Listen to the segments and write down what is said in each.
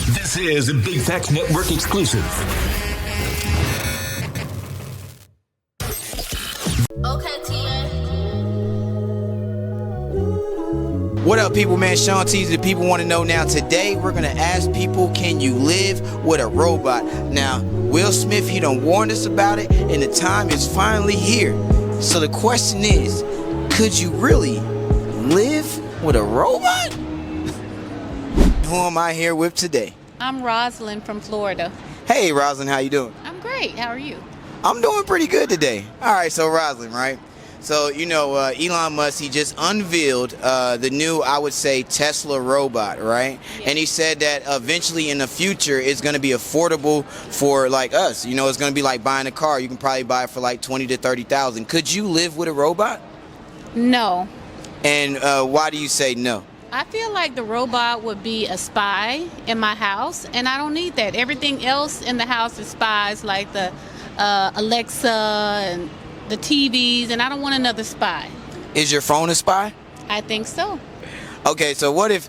This is a Big Facts Network exclusive. Okay, TA. What up, people, man? Sean Teezy. People want to know now. Today, we're going to ask people, can you live with a robot? Now, Will Smith, he done warned us about it, and the time is finally here. So the question is, could you really live with a robot? Who am I here with today? I'm Roslin from Florida. Hey, Roslin, how you doing? I'm great. How are you? I'm doing pretty good today. All right, so Roslin, right? So, you know, Elon Musk, he just unveiled the new, I would say, Tesla robot, right? Yeah. And he said that eventually in the future, it's going to be affordable for, like, us. You know, it's going to be like buying a car. You can probably buy it for, like, $20,000 to $30,000. Could you live with a robot? No. And why do you say no? I feel like the robot would be a spy in my house, and I don't need that. Everything else in the house is spies, like the Alexa and the TVs, and I don't want another spy. Is your phone a spy? I think so. Okay, so what if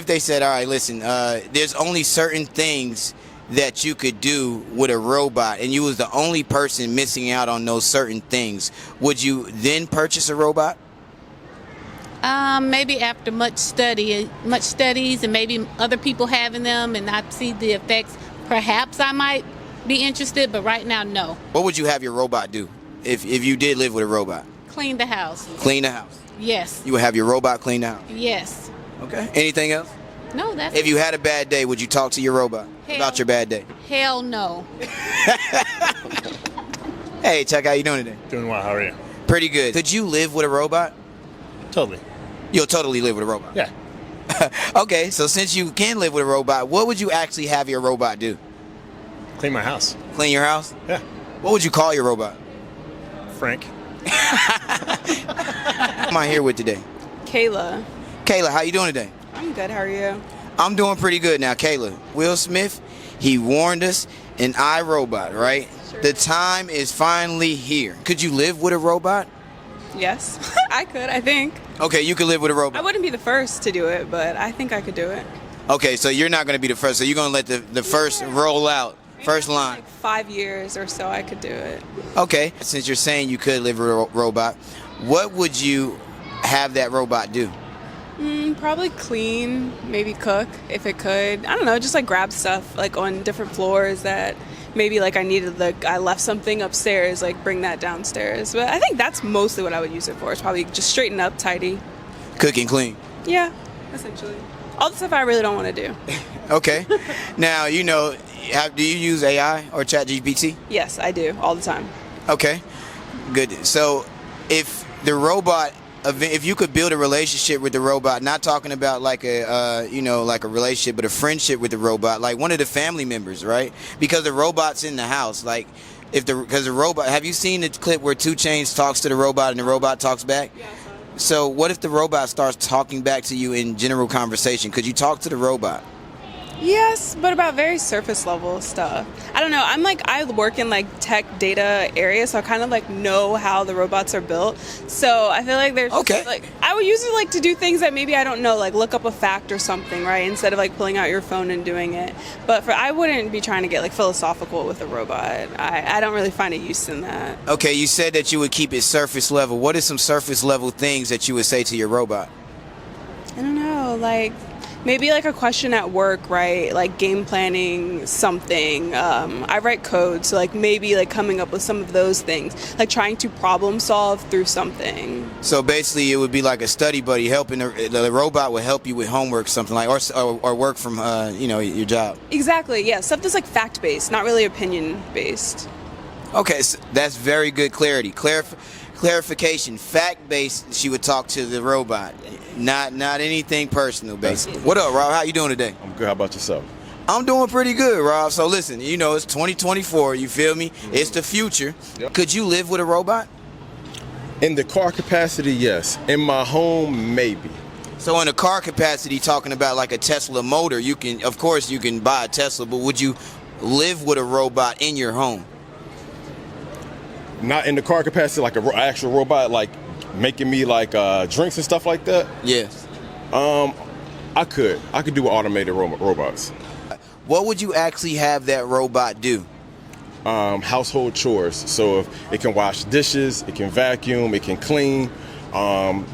they said, all right, listen, there's only certain things that you could do with a robot, and you was the only person missing out on those certain things. Would you then purchase a robot? Maybe after much studies, and maybe other people having them, and I see the effects. Perhaps I might be interested, but right now, no. What would you have your robot do if you did live with a robot? Clean the house. Clean the house. Yes. You would have your robot clean the house. Yes. Okay. Anything else? No, that's If you had a bad day, would you talk to your robot about your bad day? Hell no. Hey, Chuck, how you doing today? Doing well. How are you? Pretty good. Could you live with a robot? Totally. You'll totally live with a robot. Yeah. Okay, so since you can live with a robot, what would you actually have your robot do? Clean my house. Clean your house? Yeah. What would you call your robot? Frank. Who am I here with today? Kayla. Kayla, how you doing today? I'm good. How are you? I'm doing pretty good now. Kayla, Will Smith, he warned us in iRobot, right? Sure. The time is finally here. Could you live with a robot? Yes. I could, I think. Okay, you could live with a I robot. wouldn't be the first to do it, but I think I could do it. Okay, so you're not going to be the first. So you're going to let the first roll out, first line. Like 5 years or so, I could do it. Okay, since you're saying you could live with a robot, what would you have that robot do? Probably clean, maybe cook if it could. I don't know, just like grab stuff like on different floors that maybe like I left something upstairs, like bring that downstairs. But I think that's mostly what I would use it for. It's probably just straighten up, tidy. Cook and clean. Yeah, essentially. All the stuff I really don't want to do. Okay. Now, you know, do you use AI or ChatGPT? Yes, I do, all the time. Okay. Good. So if the robot, if you could build a relationship with the robot, not talking about like like a relationship, but a friendship with the robot, like one of the family members, right? Because the robot's in the house. Like, because the robot, have you seen the clip where 2 Chainz talks to the robot and the robot talks back? Yeah, So what if the robot starts talking back to you in general conversation? Could you talk to the robot? yes, but about very surface level stuff. I don't know. I work in like tech data area, so I kind of like know how the robots are built. So I feel like there's Okay. like I would use it like to do things that maybe I don't know, like look up a fact or something, right? Instead of like pulling out your phone and doing it. But I wouldn't be trying to get like philosophical with a robot. I don't really find a use in that. Okay, you said that you would keep it surface level. What are some surface level things that you would say to your robot? I don't know, like maybe like a question at work, right? Like game planning something. I write code, so like maybe like coming up with some of those things, like trying to problem solve through something. So basically, it would be like a study buddy helping the robot would help you with homework, something like, or work from your job. Exactly, yeah. Stuff that's like fact based, not really opinion based. Okay, so that's very good clarity. Clarification, fact-based, she would talk to the robot, not anything personal, basically. What up, Rob? How you doing today? I'm good. How about yourself? I'm doing pretty good, Rob. So listen, you know, it's 2024, you feel me? It's the future. Yep. Could you live with a robot? In the car capacity, yes. In my home, maybe. So in a car capacity, talking about like a Tesla motor, of course you can buy a Tesla, but would you live with a robot in your home? Not in the car capacity, like an actual robot, like making me like drinks and stuff like that. Yes. I I could do automated robots. What would you actually have that robot do? Household chores. So if it can wash dishes, it can vacuum, it can clean.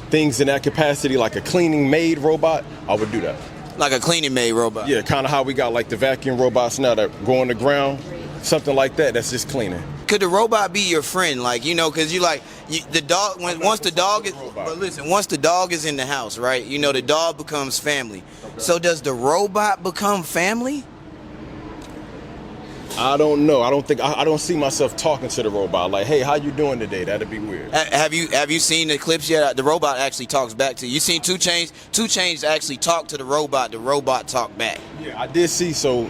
Things in that capacity, like a cleaning maid robot, I would do that. Like a cleaning maid robot? Yeah, kind of how we got like the vacuum robots now that go on the ground. Something like that, that's just cleaning. Could the robot be your friend? Like, you know, because the dog, once the dog is, but listen, once the dog is in the house, right, you know, the dog becomes family. So does the robot become family? I don't know. I don't see myself talking to the robot like, hey, how you doing today? That'd be weird. Have you seen the clips yet? The robot actually talks back to you. You seen 2 Chainz? 2 Chainz actually talk to the robot talk back. Yeah, I did see. So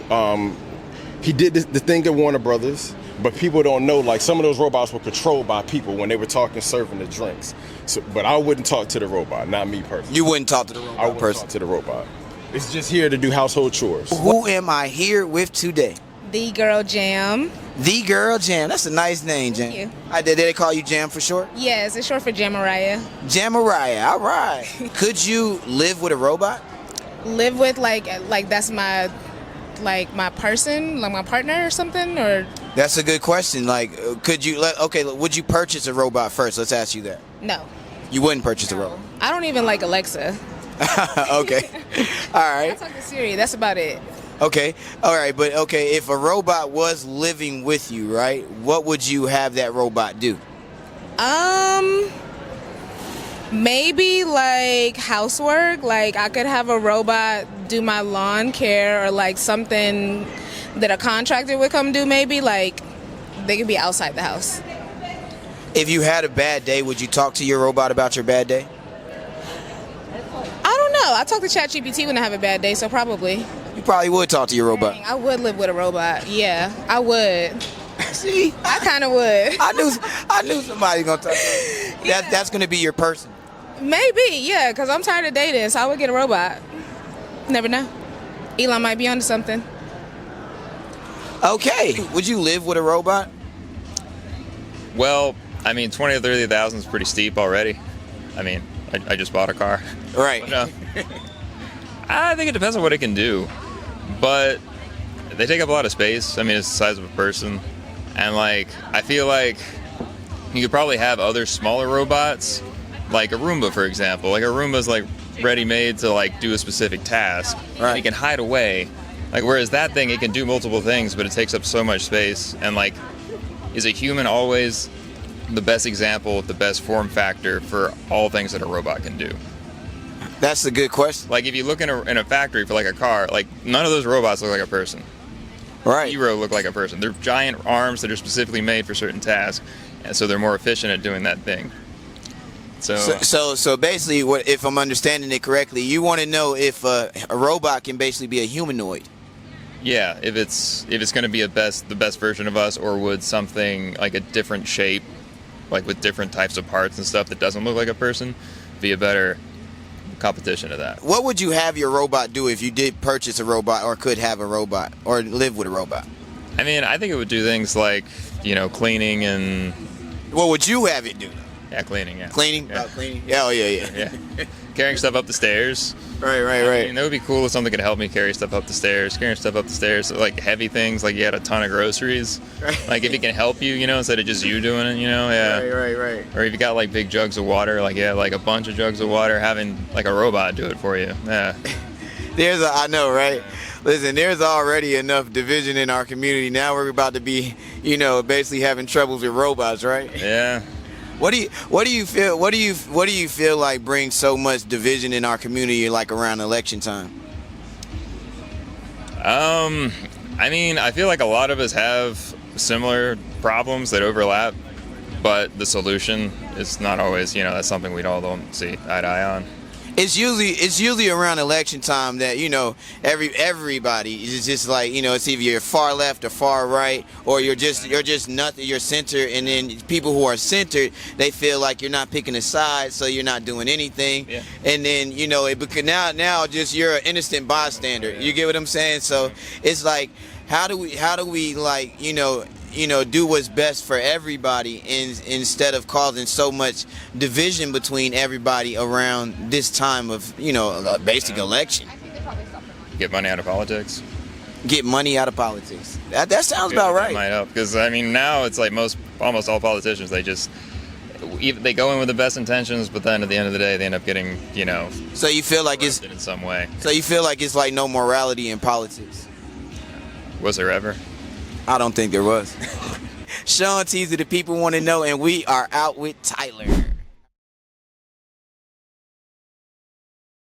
he did the thing at Warner Brothers, but people don't know, like, some of those robots were controlled by people when they were talking, serving the drinks. So, but I wouldn't talk to the robot, not me personally. You wouldn't talk to the robot? I wouldn't talk to the robot. It's just here to do household chores. Who am I here with today? The Girl Jam. The Girl Jam. That's a nice name, Jam. Thank you. Did they call you Jam for short? Yes, it's short for Jamariah. Jamariah. All right. Could you live with a robot? Live with like that's my person, like my partner or something, or? That's a good question. Like, could you? Okay, would you purchase a robot first? Let's ask you that. No. You wouldn't purchase a robot. I don't even like Alexa. Okay. All right. I talk to Siri. That's about it. Okay. All right. But okay, if a robot was living with you, right, what would you have that robot do? Maybe like housework. Like I could have a robot do my lawn care, or like something that a contractor would come do. Maybe like they could be outside the house. If you had a bad day, would you talk to your robot about your bad day? I don't know. I talk to ChatGPT when I have a bad day, so probably. You probably would talk to your robot. I would live with a robot. Yeah, I would. See, I kind of would. I knew somebody gonna talk to you. That's gonna be your person. Maybe, yeah, because I'm tired of dating, so I would get a robot. Never know. Elon might be onto something. Okay. Would you live with a robot? Well, I mean, 20 or 30,000 is pretty steep already. I mean, I just bought a car. Right. But, I think it depends on what it can do, but they take up a lot of space. I mean, it's the size of a person, and like I feel like you could probably have other smaller robots, like a Roomba, for example. Like a Roomba's like ready-made to like do a specific task, right. And it can hide away. Like whereas that thing, it can do multiple things, but it takes up so much space. And like, is a human always the best example, the best form factor for all things that a robot can do? That's a good question. Like if you look in a factory for like a car, like none of those robots look like a person. Right. Zero look like a person. They're giant arms that are specifically made for certain tasks, and so they're more efficient at doing that thing. So basically, if I'm understanding it correctly, you want to know if a robot can basically be a humanoid. Yeah, if it's going to be the best version of us, or would something like a different shape, like with different types of parts and stuff that doesn't look like a person, be a better competition of that. What would you have your robot do if you did purchase a robot, or could have a robot, or live with a robot? I mean, I think it would do things like, cleaning and... What would you have it do? Yeah, cleaning, yeah. Cleaning? Yeah. Cleaning? Yeah, oh, yeah. Carrying stuff up the stairs. Right. I mean, that would be cool if something could help me carry stuff up the stairs. Carrying stuff up the stairs, so like heavy things, like you had a ton of groceries. Right. Like if it can help you, instead of just you doing it, yeah. Right. Or if you got like big jugs of water, like like a bunch of jugs of water, having like a robot do it for you. Yeah. I know, right? Listen, there's already enough division in our community. Now we're about to be, basically having troubles with robots, right? Yeah. What do you feel like brings so much division in our community, like around election time? I mean, I feel like a lot of us have similar problems that overlap, but the solution is not always, that's something we all don't see eye to eye on. It's usually around election time that everybody is just like, it's either you're far left or far right, or you're just nothing. You're centered, and then people who are centered, they feel like you're not picking a side, so you're not doing anything. Yeah. And then because now just you're an innocent bystander. You get what I'm saying? So it's like, how do we like do what's best for everybody, instead of causing so much division between everybody around this time of basic election. Get money out of politics. Get money out of politics. That sounds about That right. might help, because I mean now it's like almost all politicians, they go in with the best intentions, but then at the end of the day they end up getting So you feel like it's arrested in some way. so you feel like it's like no morality in politics. Was there ever? I don't think there was. Sean Teezy, the people want to know, and we are out with Tyler.